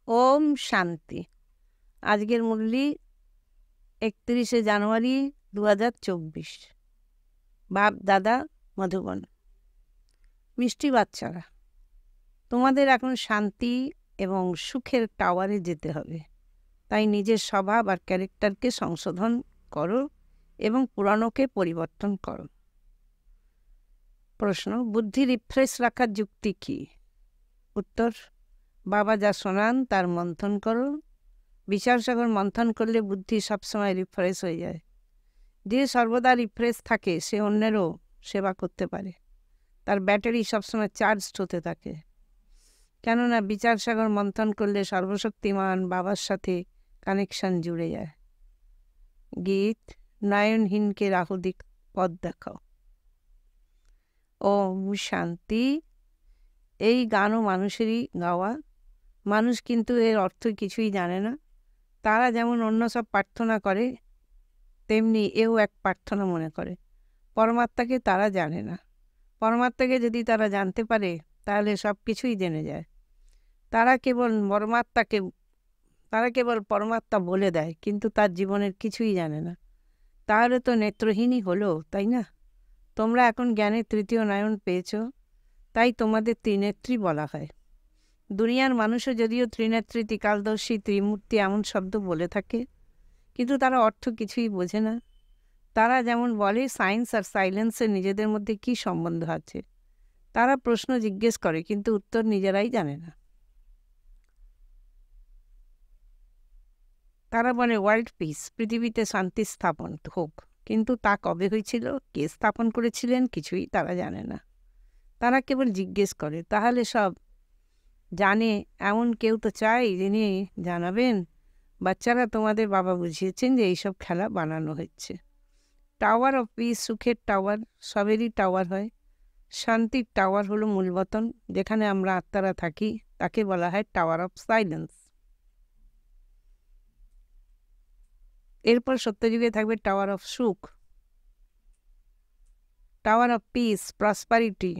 ওম শান্তি। আজকের মুরলি 31শে জানুয়ারি 2024। বাপ দাদা মধুবন। মিষ্টি বাচ্চারা, তোমাদের এখন শান্তি এবং সুখের টাওয়ারে যেতে হবে। তাই নিজের স্বভাব আর ক্যারেক্টারকে সংশোধন করো এবং পুরানোকে পরিবর্তন করো। প্রশ্ন: বুদ্ধি রিফ্রেশ রাখার যুক্তি কি? উত্তর: বাবা যা শোনান তার মন্থন করো। বিচার সাগর মন্থন করলে বুদ্ধি সবসময় রিফ্রেশ হয়ে যায়। যে সর্বদা রিফ্রেশ থাকে সে অন্যেরও সেবা করতে পারে। তার ব্যাটারি সবসময় চার্জড হতে থাকে, কেননা বিচার সাগর মন্থন করলে সর্বশক্তিমান বাবার সাথে কানেকশন জুড়ে যায়। গীত: নয়নহীনকে রাহুদিক পথ দেখাও। ওম শান্তি। এই গানও মানুষেরই গাওয়া। মানুষ কিন্তু এর অর্থ কিছুই জানে না। তারা যেমন অন্য সব প্রার্থনা করে, তেমনি এও এক প্রার্থনা মনে করে। পরমাত্মাকে তারা জানে না। পরমাত্মাকে যদি তারা জানতে পারে তাহলে সব কিছুই জেনে যায়। তারা কেবল পরমাত্মা বলে দেয়, কিন্তু তার জীবনের কিছুই জানে না। তাহলে তো নেত্রহীনই হলো, তাই না? তোমরা এখন জ্ঞানের তৃতীয় নয়ন পেয়েছ, তাই তোমাদের ত্রিনেত্রী বলা হয়। দুনিয়ার মানুষও যদিও ত্রিনেত্রী, ত্রিকালদর্শী, ত্রিমূর্তি এমন শব্দ বলে থাকে, কিন্তু তারা অর্থ কিছুই বোঝে না। তারা যেমন বলে সায়েন্স আর সাইলেন্সের নিজেদের মধ্যে কি সম্বন্ধ আছে। তারা প্রশ্ন জিজ্ঞেস করে, কিন্তু উত্তর নিজেরাই জানে না। তারা বলে ওয়ার্ল্ড পিস, পৃথিবীতে শান্তি স্থাপন হোক, কিন্তু তা কবে হয়েছিল, কে স্থাপন করেছিলেন, কিছুই তারা জানে না। তারা কেবল জিজ্ঞেস করে। তাহলে সব জানে এমন কেউ তো চাই যিনি জানাবেন। বাচ্চারা, তোমাদের বাবা বুঝিয়েছেন যে এইসব খেলা বানানো হচ্ছে। টাওয়ার অফ পিস, সুখের টাওয়ার, সবেরই টাওয়ার হয়। শান্তির টাওয়ার হলো মূলবতন, যেখানে আমরা আত্মারা থাকি, তাকে বলা হয় টাওয়ার অফ সাইলেন্স। এরপর সত্যযুগে থাকবে টাওয়ার অফ সুখ, টাওয়ার অফ পিস, প্রসপারিটি।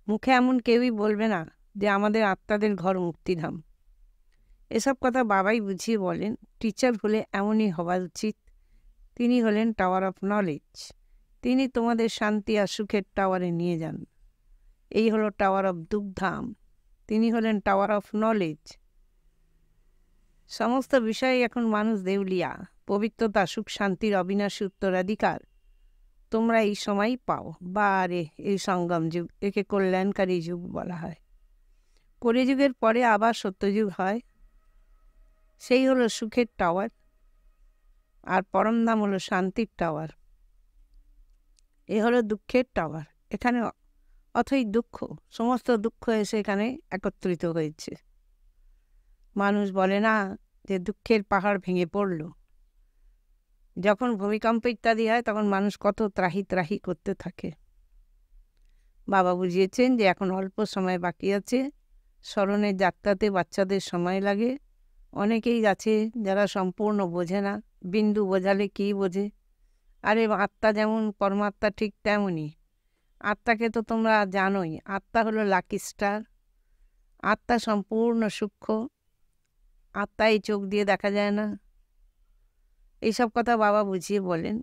মুখে এমন কেউই বলবে না যে আমাদের আত্মাদের ঘর মুক্তিধাম। এসব কথা বাবাই বুঝিয়ে বলেন। টিচার হলে এমনই হওয়া উচিত। তিনি হলেন টাওয়ার অফ নলেজ। তিনি তোমাদের শান্তি আর সুখের টাওয়ারে নিয়ে যান। এই হলো টাওয়ার অফ দুঃখধাম। তিনি হলেন টাওয়ার অফ নলেজ। সমস্ত বিষয়ে এখন মানুষ দেউলিয়া। পবিত্রতা, সুখ, শান্তির অবিনাশী উত্তরাধিকার তোমরা এই সময় পাও। বা রে, এই সঙ্গম যুগ, একে কল্যাণকারী যুগ বলা হয়। কলিযুগের পরে আবার সত্যযুগ হয়, সেই হলো সুখের টাওয়ার। আর পরম ধাম হলো শান্তির টাওয়ার। এ হলো দুঃখের টাওয়ার। এখানে অথই দুঃখ, সমস্ত দুঃখ এসে এখানে একত্রিত হয়েছে। মানুষ বলে না যে দুঃখের পাহাড় ভেঙে পড়ল। যখন ভূমিকম্প ইত্যাদি হয় তখন মানুষ কত ত্রাহি ত্রাহি করতে থাকে। বাবা বুঝিয়েছেন যে এখন অল্প সময় বাকি আছে। স্মরণের যাত্রাতে বাচ্চাদের সময় লাগে। অনেকেই আছে যারা সম্পূর্ণ বোঝে না। বিন্দু বোঝালে কী বোঝে? আরে আত্মা যেমন পরমাত্মা ঠিক তেমনই। আত্মাকে তো তোমরা জানোই। আত্মা হলো লাকি স্টার। আত্মা সম্পূর্ণ সূক্ষ্ম। আত্মা এই চোখ দিয়ে দেখা যায় না। এইসব কথা বাবা বুঝিয়ে বলেন।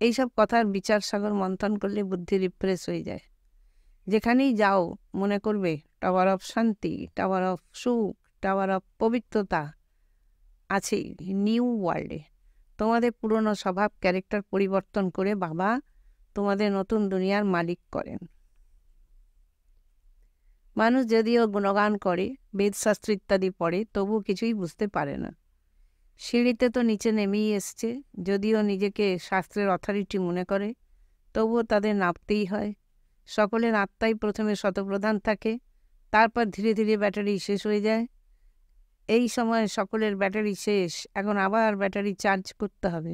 এইসব কথার বিচার সাগর মন্থন করলে বুদ্ধি রিফ্রেশ হয়ে যায়। যেখানেই যাও মনে করবে টাওয়ার অফ শান্তি, টাওয়ার অফ সুখ, টাওয়ার অফ পবিত্রতা আছে নিউ ওয়ার্ল্ডে। তোমাদের পুরনো স্বভাব, ক্যারেক্টার পরিবর্তন করে বাবা তোমাদের নতুন দুনিয়ার মালিক করেন। মানুষ যদিও গুণগান করে, বেদশাস্ত্র ইত্যাদি পড়ে, তবু কিছুই বুঝতে পারে না। সিঁড়িতে তো নিচে নেমেই এসছে। যদিও নিজেকে শাস্ত্রের অথরিটি মনে করে, তবুও তাদের নামতেই হয়। সকলের আত্মাই প্রথমে শতপ্রধান থাকে, তারপর ধীরে ধীরে ব্যাটারি শেষ হয়ে যায়। এই সময় সকলের ব্যাটারি শেষ, এখন আবার ব্যাটারি চার্জ করতে হবে।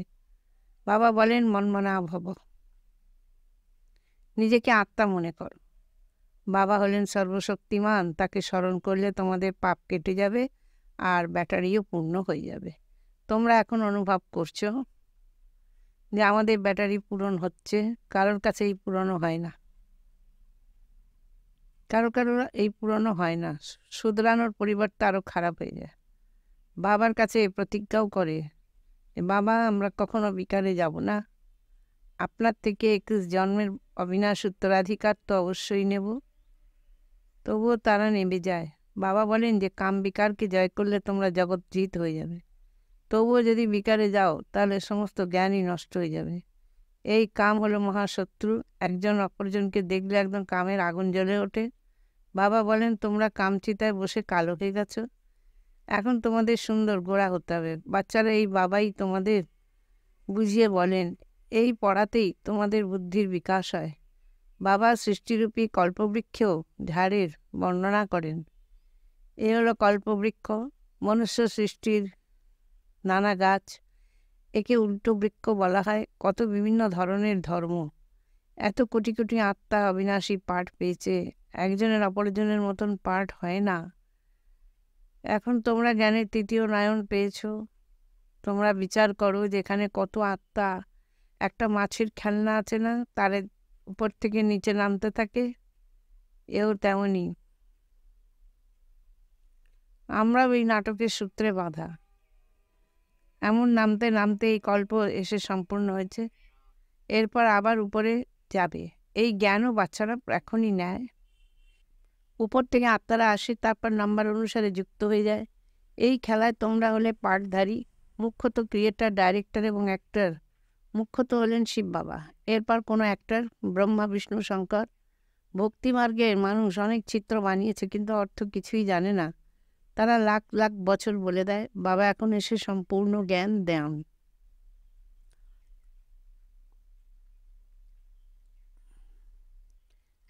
বাবা বলেন মনমনা ভব, নিজেকে আত্মা মনে করো। বাবা হলেন সর্বশক্তিমান, তাকে স্মরণ করলে তোমাদের পাপ কেটে যাবে আর ব্যাটারিও পূর্ণ হয়ে যাবে। তোমরা এখন অনুভব করছো যে আমাদের ব্যাটারি পূরণ হচ্ছে, কারোর কাছেই পুরনো হয় না। কারো কারো এই পুরনো হয় না, শুধরানোর পরিবর্তে আরো খারাপ হয়ে যায়। বাবার কাছে প্রতিজ্ঞাও করে, বাবা আমরা কখনো বিকারে যাব না, আপনার থেকে 21 জন্মের অবিনাশ উত্তরাধিকার তো অবশ্যই নেব। তবুও তারা নেমে যায়। বাবা বলেন যে কাম বিকারকে জয় করলে তোমরা জগৎ জিত হয়ে যাবে। তবুও যদি বিকারে যাও তাহলে সমস্ত জ্ঞানই নষ্ট হয়ে যাবে। এই কাম হলো মহাশত্রু, একজন অপরজনকে দেখলে একদম কামের আগুন জ্বলে ওঠে। বাবা বলেন তোমরা কামচিতায় বসে কালো হয়ে গেছো, এখন তোমাদের সুন্দর গোড়া হতে হবে। বাচ্চারা এই বাবাই তোমাদের বুঝিয়ে বলেন, এই পড়াতেই তোমাদের বুদ্ধির বিকাশ হয়। বাবা সৃষ্টিরূপী কল্পবৃক্ষেও ঝাড়ের বর্ণনা করেন। এ হলো কল্পবৃক্ষ, মনুষ্য সৃষ্টির নানা গাছ, একে উল্টো বৃক্ষ বলা হয়। কত বিভিন্ন ধরনের ধর্ম, এত কোটি কোটি আত্মা অবিনাশী পাঠ পেয়েছে, একজনের অপরজনের মতন পাঠ হয় না। এখন তোমরা জ্ঞানের তৃতীয় নয়ন পেয়েছ, তোমরা বিচার করো যেখানে কত আত্মা। একটা মাছের খেলনা আছে না, তার উপর থেকে নিচে নামতে থাকে, এও তেমনই। আমরাও এই নাটকের সূত্রে বাঁধা। এমন নামতে নামতে এই কল্প এসে সম্পূর্ণ হয়েছে, এরপর আবার উপরে যাবে। এই জ্ঞানও বাচ্চারা এখনই নেয়। উপর থেকে আত্মারা আসে, তারপর নাম্বার অনুসারে যুক্ত হয়ে যায়। এই খেলায় তোমরা হলে পার্টধারী, মুখ্যত ক্রিয়েটার, ডাইরেক্টর এবং অ্যাক্টর। মুখ্যত হলেন শিব বাবা, এরপর কোনো অ্যাক্টর ব্রহ্মা, বিষ্ণু, শঙ্কর। ভক্তিমার্গের মানুষ অনেক চিত্র বানিয়েছে, কিন্তু অর্থ কিছুই জানে না। তারা লাখ লাখ বছর বলে দেয়, বাবা এখন এসে সম্পূর্ণ জ্ঞান দেন।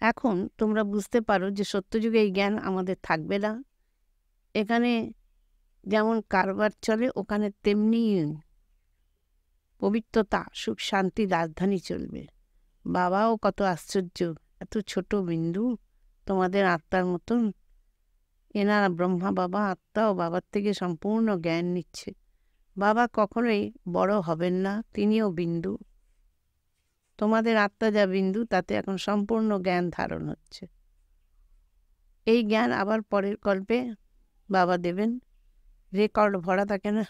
এখন তোমরা বুঝতে পারো যে সত্যযুগে এই জ্ঞান আমাদের থাকবে না। এখানে যেমন কারবার চলে, ওখানে তেমনি পবিত্রতা, সুখ, শান্তি, রাজধানী চলবে। বাবাও কত আশ্চর্য, এত ছোট বিন্দু তোমাদের আত্মার মতন। এনারা ব্রহ্মা বাবা আত্মা ও বাবার থেকে সম্পূর্ণ জ্ঞান নিচ্ছে। বাবা কখনোই বড় হবেন না, তিনিও বিন্দু। তোমাদের আত্মা যা বিন্দু, তাতে এখন সম্পূর্ণ জ্ঞান ধারণ হচ্ছে। এই জ্ঞান আবার পরের কল্পে বাবা দেবেন। রেকর্ড ভরা থাকে না,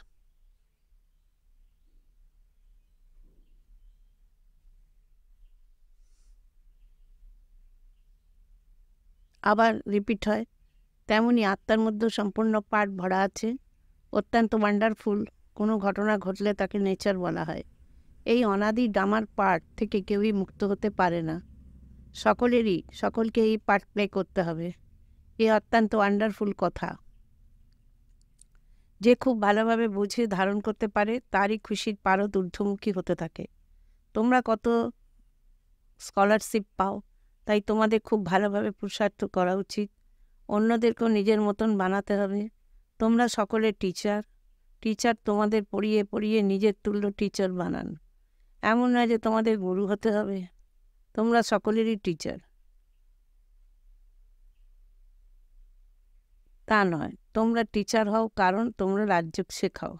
আবার রিপিট হয়। তেমনি আত্মার মধ্যে সম্পূর্ণ পার্ট ভরা আছে, অত্যন্ত ওয়ান্ডারফুল। কোনো ঘটনা ঘটলে তাকে নেচার বলা হয়। এই অনাদি ডামার পার্ট থেকে কেউই মুক্ত হতে পারে না। সকলকে এই পার্ট প্লে করতে হবে। এ অত্যন্ত ওয়ান্ডারফুল কথা। যে খুব ভালোভাবে বুঝে ধারণ করতে পারে, তারই খুশির পারদ ঊর্ধ্বমুখী হতে থাকে। তোমরা কত স্কলারশিপ পাও, তাই তোমাদের খুব ভালোভাবে পুরুষার্থ করা উচিত। অন্যদেরকেও নিজের মতন বানাতে হবে। তোমরা সকলে টিচার তোমাদের পড়িয়ে পড়িয়ে নিজের তুল্য টিচার বানান। এমন নয় যে তোমাদের গুরু হতে হবে, তোমরা সকলেরই টিচার, তা নয়। তোমরা টিচার হও কারণ তোমরা রাজ্য শেখাও,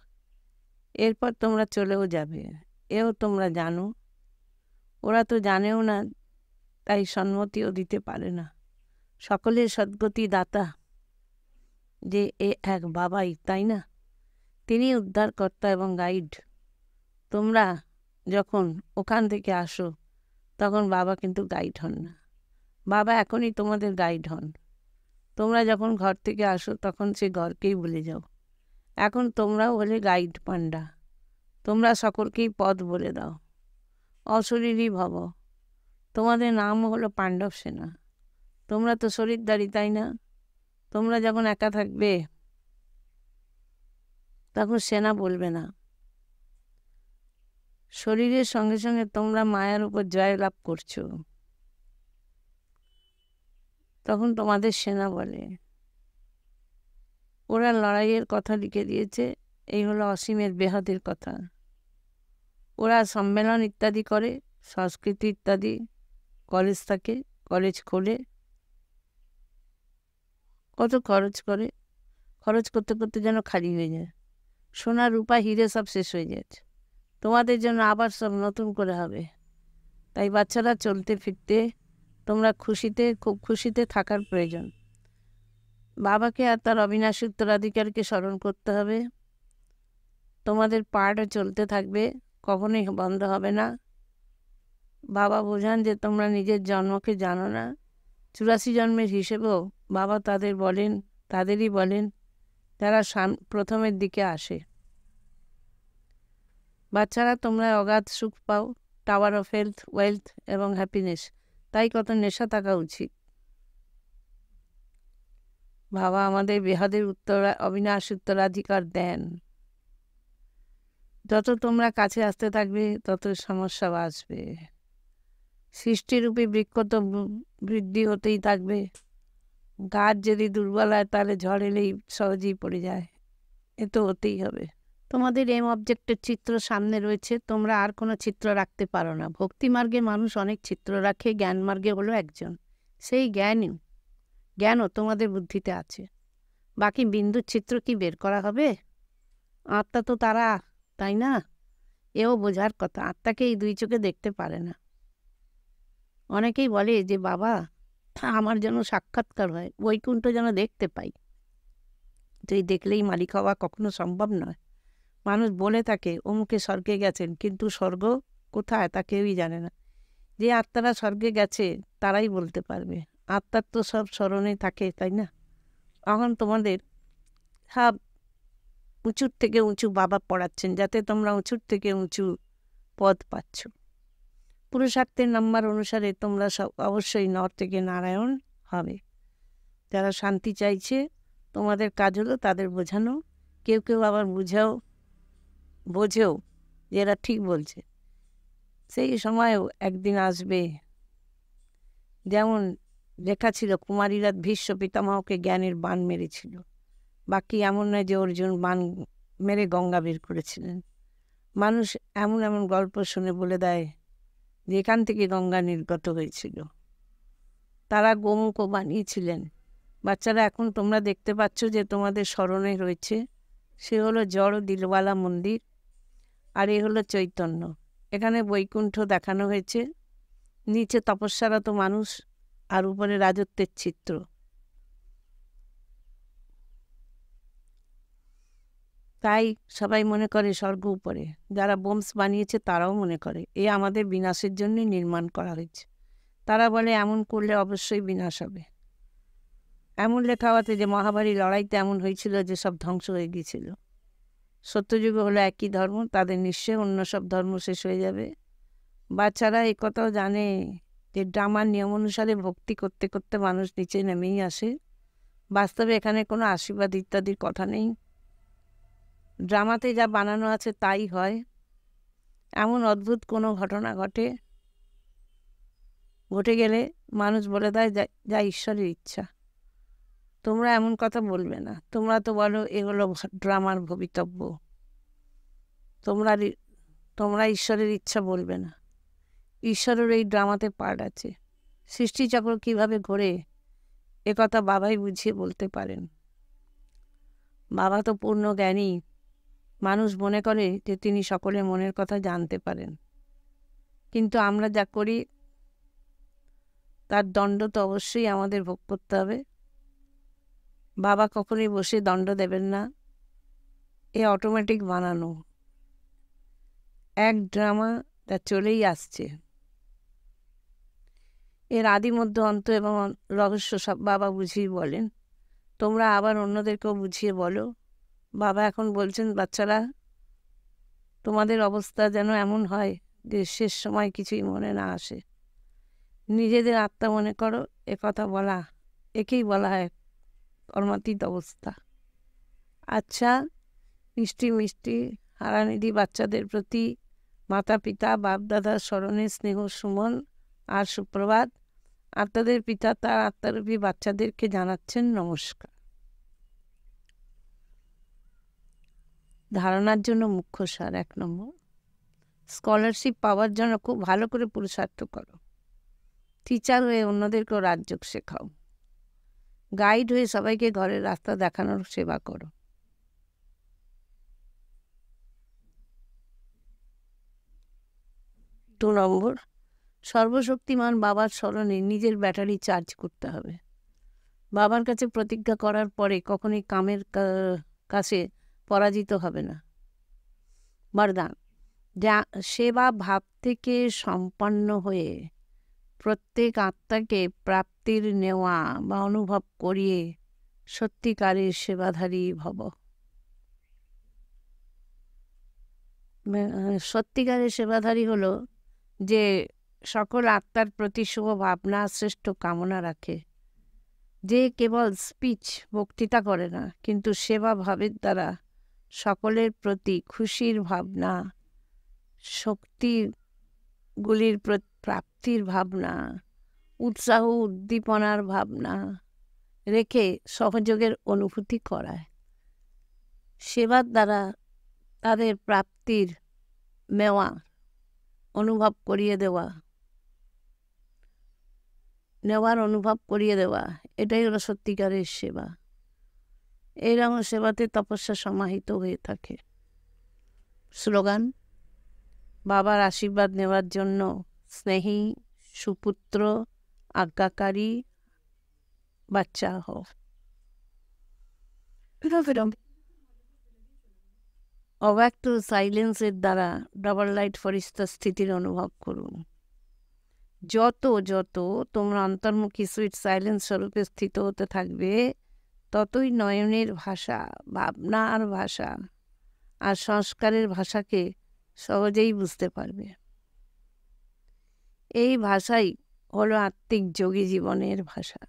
এরপর তোমরা চলেও যাবে, এও তোমরা জানো। ওরা তো জানেও না, তাই সম্মতিও দিতে পারে না। সকলের সদ্গতি দাতা যে এ এক বাবাই, তাই না? তিনি উদ্ধারকর্তা এবং গাইড। তোমরা যখন ওখান থেকে আসো তখন বাবা কিন্তু গাইড হন না, বাবা এখনই তোমাদের গাইড হন। তোমরা যখন ঘর থেকে আসো তখন সে ঘরকেই ভুলে যাও। এখন তোমরাও হলে গাইড পান্ডা, তোমরা সকলকেই পথ বলে দাও। অশরীরী ভব, তোমাদের নাম হলো পাণ্ডব সেনা। তোমরা তো শরীরধারী, তাই না? তোমরা যখন একা থাকবে তখন সেনা বলবে না। শরীরের সঙ্গে সঙ্গে তোমরা মায়ার উপর জয় লাভ করছো, তখন তোমাদের সেনা বলে। ওরা লড়াইয়ের কথা লিখে দিয়েছে, এই হলো অসীমের বেহাদের কথা। ওরা সম্মেলন ইত্যাদি করে, সংস্কৃতি ইত্যাদি, কলেজ থাকে, কলেজ খোলে, কত খরচ করে, খরচ করতে করতে যেন খালি হয়ে যায়। সোনা রূপা হিরে সব শেষ হয়ে যাচ্ছে, তোমাদের জন্য আবার সব নতুন করে হবে। তাই বাচ্চারা চলতে ফিরতে তোমরা খুব খুশিতে থাকার প্রয়োজন। বাবাকে আর তার অবিনাশী উত্তরাধিকারকে স্মরণ করতে হবে। তোমাদের পাঠও চলতে থাকবে, কখনোই বন্ধ হবে না। বাবা বোঝান যে তোমরা নিজের জন্মকে জানো না। 84 জন্মের হিসেবেও বাবা তাদেরই বলেন যারা প্রথমের দিকে আসে। বাচ্চারা, তোমরা অগাধ সুখ পাও, টাওয়ার অফ হেলথ, ওয়েলথ এবং হ্যাপিনেস। তাই কত নেশা থাকা উচিত। বাবা আমাদের বেহাদের অবিনাশ উত্তরাধিকার দেন। যত তোমরা কাছে আসতে থাকবে তত সমস্যা আসবে। সৃষ্টিরূপী বৃক্ষ তো বৃদ্ধি হতেই থাকবে। গাছ যদি দুর্বল হয় তাহলে ঝড় এলেই সহজেই পড়ে যায়। এ তো হতেই হবে। তোমাদের এম অবজেক্টের চিত্র সামনে রয়েছে, তোমরা আর কোনো চিত্র রাখতে পারো না। ভক্তি মার্গে মানুষ অনেক চিত্র রাখে, জ্ঞান মার্গে হলো একজন। সেই জ্ঞানও তোমাদের বুদ্ধিতে আছে। বাকি বিন্দুর চিত্র কি বের করা হবে? আত্মা তো তারা, তাই না? এও বোঝার কথা। আত্মাকে এই দুই চোখে দেখতে পারে না। অনেকেই বলে যে বাবা আমার যেন সাক্ষাৎকার হয়, বৈকুণ্ঠ যেন দেখতে পাই। তুই দেখলেই মালিক হওয়া কখনো সম্ভব নয়। মানুষ বলে থাকে অমুকে স্বর্গে গেছেন, কিন্তু স্বর্গ কোথায় তা কেউই জানে না। যে আত্মারা স্বর্গে গেছে তারাই বলতে পারবে। আত্মার তো সব স্মরণে থাকে, তাই না? এখন তোমাদের সব উঁচুর থেকে উঁচু বাবা পড়াচ্ছেন, যাতে তোমরা উঁচুর থেকে উঁচু পদ পাচ্ছ। পুরুষার্থের নাম্বার অনুসারে তোমরা সব অবশ্যই নর থেকে নারায়ণ হবে। যারা শান্তি চাইছে তোমাদের কাজ হলো তাদের বোঝানো। কেউ কেউ আবার বোঝেও যে এরা ঠিক বলছে। সেই সময়ও একদিন আসবে, যেমন লেখা ছিল কুমারীরা ভীষ্ম পিতামহকে জ্ঞানের বাণ মেরেছিল। বাকি এমন নয় যে অর্জুন বাণ মেরে গঙ্গা বের করেছিলেন। মানুষ এমন এমন গল্প শুনে বলে দেয় যে এখান থেকে গঙ্গা নির্গত হয়েছিল। তারা গোমুখও বানিয়েছিলেন। বাচ্চারা, এখন তোমরা দেখতে পাচ্ছ যে তোমাদের স্মরণে রয়েছে, সে হলো জড় দিলওয়ালা মন্দির, আর এ হলো চৈতন্য। এখানে বৈকুণ্ঠ দেখানো হয়েছে, নিচে তপস্যারত মানুষ, আর উপরে রাজত্বের চিত্র। তাই সবাই মনে করে স্বর্গ উপরে। যারা বোমস বানিয়েছে তারাও মনে করে এ আমাদের বিনাশের জন্য নির্মাণ করা হয়েছে। তারা বলে এমন করলে অবশ্যই বিনাশ হবে। এমন লেখা হতে যে মহাভারী লড়াইতে এমন হয়েছিল যে সব ধ্বংস হয়ে গিয়েছিল। সত্যযুগে হলো একই ধর্ম, তাদের নিশ্চয়ই অন্য সব ধর্ম শেষ হয়ে যাবে। বাচ্চারা এই কথাও জানে যে ড্রামার নিয়ম অনুসারে ভক্তি করতে করতে মানুষ নিচে নেমেই আসে। বাস্তবে এখানে কোনো আশীর্বাদ ইত্যাদির কথা নেই। ড্রামাতে যা বানানো আছে তাই হয়। এমন অদ্ভুত কোনো ঘটনা ঘটে গেলে মানুষ বলে দেয় যা ঈশ্বরের ইচ্ছা। তোমরা এমন কথা বলবে না। তোমরা তো বলো এ হলো ড্রামার ভবিতব্য। তোমরা ঈশ্বরের ইচ্ছা বলবে না। ঈশ্বরের এই ড্রামাতে পার্ট আছে। সৃষ্টিচক্র কিভাবে ঘোরে এ কথা বাবাই বুঝিয়ে বলতে পারেন। বাবা তো পূর্ণ জ্ঞানী। মানুষ মনে করে যে তিনি সকলের মনের কথা জানতে পারেন, কিন্তু আমরা যা করি তার দণ্ড তো অবশ্যই আমাদের ভোগ করতে হবে। বাবা কখনোই বসে দণ্ড দেবেন না। এ অটোমেটিক বানানো এক ড্রামা, যা চলেই আসছে। এর আদি মধ্য অন্ত এবং রহস্য সব বাবা বুঝিয়ে বলেন। তোমরা আবার অন্যদেরকেও বুঝিয়ে বলো। বাবা এখন বলছেন, বাচ্চারা, তোমাদের অবস্থা যেন এমন হয় যে শেষ সময় কিছুই মনে না আসে। নিজেদের আত্মা মনে করো। একেই বলা হয় কর্মাতীত অবস্থা। আচ্ছা, মিষ্টি হারানিধি বাচ্চাদের প্রতি মাতা পিতা বাপদাদার স্মরণে স্নেহ সুমন আর সুপ্রভাত। আত্মাদের পিতা তার আত্মারূপী বাচ্চাদেরকে জানাচ্ছেন নমস্কার। ধারণার জন্য মুখ্য সার 1 নম্বর, স্কলারশিপ পাওয়ার জন্য খুব ভালো করে পুরুষার্থ করো। টিচার হয়ে অন্যদেরকেও রাজযোগ শেখাও। গাইড হয়ে সবাইকে ঘরের রাস্তা দেখানোর সেবা করো। 2 নম্বর, সর্বশক্তিমান বাবার স্মরণে নিজের ব্যাটারি চার্জ করতে হবে। বাবার কাছে প্রতিজ্ঞা করার পরে কখনোই কামের কাছে পরাজিত হবে না। বরদান, যা সেবা ভাব থেকে সম্পন্ন হয়ে প্রত্যেক আত্মাকে প্রাপ্তির নেওয়া বা অনুভব করিয়ে সত্যিকারের সেবাধারী ভব। সত্যিকারের সেবাধারী হলো যে সকল আত্মার প্রতি শুভ ভাবনা শ্রেষ্ঠ কামনা রাখে, যে কেবল স্পিচ বক্তৃতা করে না, কিন্তু সেবা ভাবের দ্বারা সকলের প্রতি খুশির ভাবনা, শক্তিগুলির প্রাপ্তির ভাবনা, উৎসাহ উদ্দীপনার ভাবনা রেখে সহযোগের অনুভূতি করায়। সেবার দ্বারা তাদের প্রাপ্তির নেওয়া অনুভব করিয়ে দেওয়া, নেওয়ার অনুভব করিয়ে দেওয়া, এটাই হলো সত্যিকারের সেবা। এইরকম সেবাতে তপস্যা সমাহিত হয়ে থাকে। স্লোগান: বাবার আশীর্বাদ নেওয়ার জন্য স্নেহী, সুপুত্র, আজ্ঞাকারী বাচ্চা হও। অব্যক্ত সাইলেন্সের দ্বারা ডাবল লাইট ফরিস্তা স্থিতির অনুভব করুন। যত যত তোমরা অন্তর্মুখী সুইট সাইলেন্স স্বরূপে স্থিত হতে থাকবে, ততই নয়নের ভাষা, ভাবনার ভাষা আর সংস্কারের ভাষাকে সহজেই বুঝতে পারবে। এই ভাষাই হলো আত্মিক যোগী জীবনের ভাষা।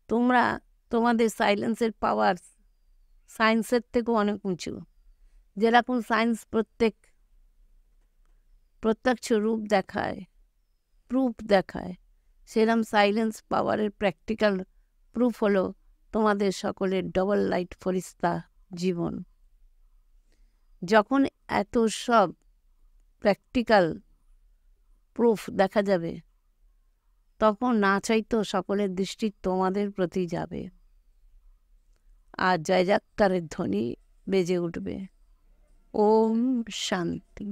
তোমরা তোমাদের সাইলেন্সের পাওয়ার সায়েন্সের থেকেও অনেক উঁচু। যেরকম সায়েন্স প্রত্যক্ষ রূপ দেখায়, প্রুফ দেখায়, সেরকম সাইলেন্স পাওয়ারের প্র্যাকটিক্যাল প্রুফ হলো তোমাদের সকলের ডবল লাইট ফরিস্তা জীবন। যখন এত সব প্র্যাকটিক্যাল প্রুফ দেখা যাবে, তখন না চাইতেও সকলের দৃষ্টি তোমাদের প্রতি যাবে আর জয়জাক্কারের ধ্বনি বেজে উঠবে। ওম শান্তি।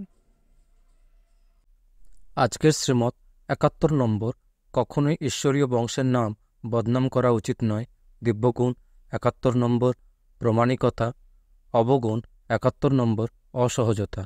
আজকের শ্রীমত ৭১ নম্বর। কখনোই ঈশ্বরীয় বংশের নাম বদনাম করা উচিত নয়। দিব্যগুণ ৭১ নম্বর। প্রমাণিকতা। অবগুণ ৭১ নম্বর। অসহজতা।